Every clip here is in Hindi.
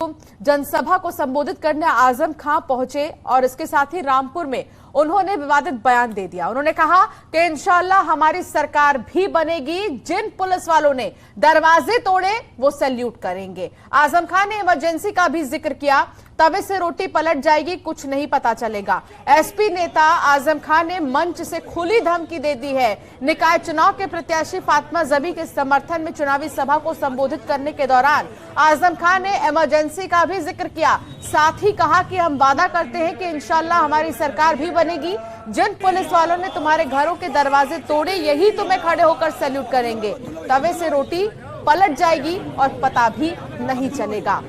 जनसभा को संबोधित करने आजम खां पहुंचे और इसके साथ ही रामपुर में उन्होंने विवादित बयान दे दिया। उन्होंने कहा कि इंशाल्लाह हमारी सरकार भी बनेगी, जिन पुलिस वालों ने दरवाजे तोड़े वो सैल्यूट करेंगे। आजम खां ने इमरजेंसी का भी जिक्र किया, तवे से रोटी पलट जाएगी, कुछ नहीं पता चलेगा। एसपी नेता आजम खान ने मंच से खुली धमकी दे दी है। निकाय चुनाव के प्रत्याशी फातिमा जबी के समर्थन में चुनावी सभा को संबोधित करने के दौरान आजम खान ने इमरजेंसी का भी जिक्र किया। साथ ही कहा कि हम वादा करते हैं कि इंशाल्लाह हमारी सरकार भी बनेगी, जिन पुलिस वालों ने तुम्हारे घरों के दरवाजे तोड़े यही तुम्हें खड़े होकर सैल्यूट करेंगे। तवे से रोटी पलट जाएगी और पता भी नहीं चलेगा।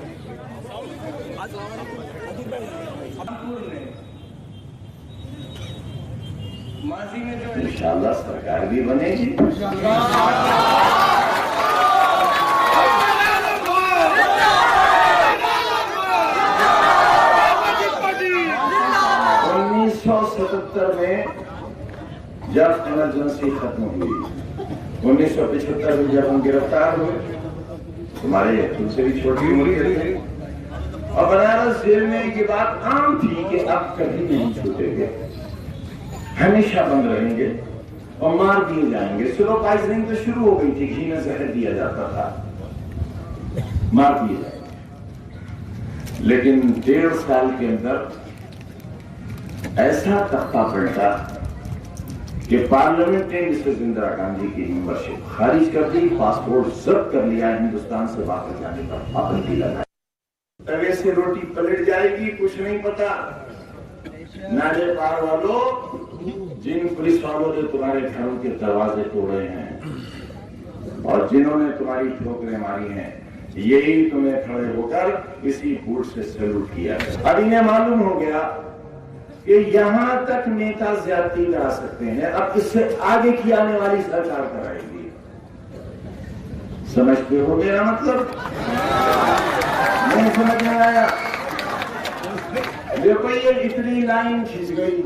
इंशाल्लाह सरकार भी बनेगी। 1977 में जब इमरजेंसी खत्म हुई, 1975 में जब हम गिरफ्तार हुए, तुम्हारे तुमसे भी छोटी उम्र के थे, और बनारस जेल में ये बात आम थी कि अब कभी नहीं छूटेंगे, हमेशा बंद रहेंगे और मार दिए जाएंगे। स्लो पॉइजनिंग तो शुरू हो गई थी, घी में जहर दिया जाता था, मार दिए जाएंगे। लेकिन 1.5 साल के अंदर ऐसा तख्ता पलटा कि पार्लियामेंट ने मिसेस इंदिरा गांधी की मेंबरशिप खारिज कर दी, पासपोर्ट जब्त कर लिया, हिंदुस्तान से वापस जाने पर पाबंदी लगाई। तवे से रोटी पलट जाएगी, कुछ नहीं पता। नाले पार वालों, जिन पुलिस वालों ने तुम्हारे घरों के दरवाजे तोड़े हैं और जिन्होंने तुम्हारी ठोकरें मारी हैं, यही तुम्हें खड़े होकर इसी बूट से सैल्यूट किया। अब इन्हें मालूम हो गया कि यहां तक नेता ज्यादती करा सकते हैं, अब इससे आगे की आने वाली सरकार कराएगी। समझते हो मेरा मतलब? नहीं समझ में आया? देखो ये इतनी लाइन खिंच गई।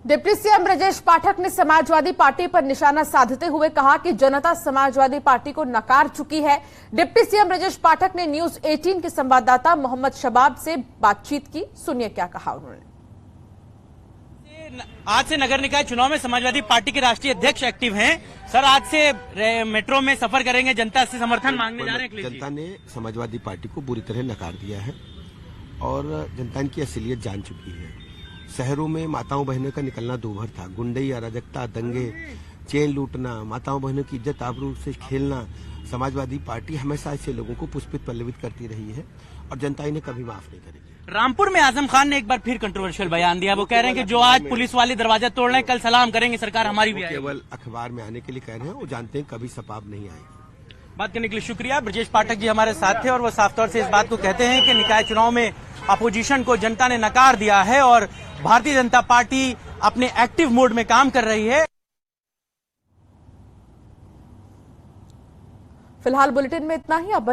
डिप्टी सीएम ब्रजेश पाठक ने समाजवादी पार्टी पर निशाना साधते हुए कहा कि जनता समाजवादी पार्टी को नकार चुकी है। डिप्टी सीएम ब्रजेश पाठक ने न्यूज 18 के संवाददाता मोहम्मद शबाब से बातचीत की, सुनिए क्या कहा उन्होंने। आज से नगर निकाय चुनाव में समाजवादी पार्टी के राष्ट्रीय अध्यक्ष एक्टिव हैं। सर, आज से मेट्रो में सफर करेंगे, जनता से समर्थन मांगने जा रहे हैं। जनता ने समाजवादी पार्टी को बुरी तरह नकार दिया है और जनता इनकी असलियत जान चुकी है। शहरों में माताओं बहनों का निकलना दूभर था। गुंडई, अराजकता, दंगे, चेन लूटना, माताओं बहनों की इज्जत आबरू से खेलना, समाजवादी पार्टी हमेशा ऐसे लोगों को पुष्पित पल्लवित करती रही है और जनता इन्हें कभी माफ नहीं करेगी। रामपुर में आजम खान ने एक बार फिर कंट्रोवर्शियल बयान दिया। वो कह रहे हैं कि जो आज पुलिस वाले दरवाजा तोड़ रहे हैं, कल सलाम करेंगे, सरकार हमारी भी आएगी। केवल अखबार में आने के लिए कह रहे हैं, वो जानते हैं कभी सपाब नहीं आएगी। बात करने के लिए शुक्रिया। ब्रजेश पाठक जी हमारे साथ थे और वो साफ तौर से इस बात को कहते हैं कि निकाय चुनाव में अपोजिशन को जनता ने नकार दिया है और भारतीय जनता पार्टी अपने एक्टिव मोड में काम कर रही है। फिलहाल बुलेटिन में इतना ही। अब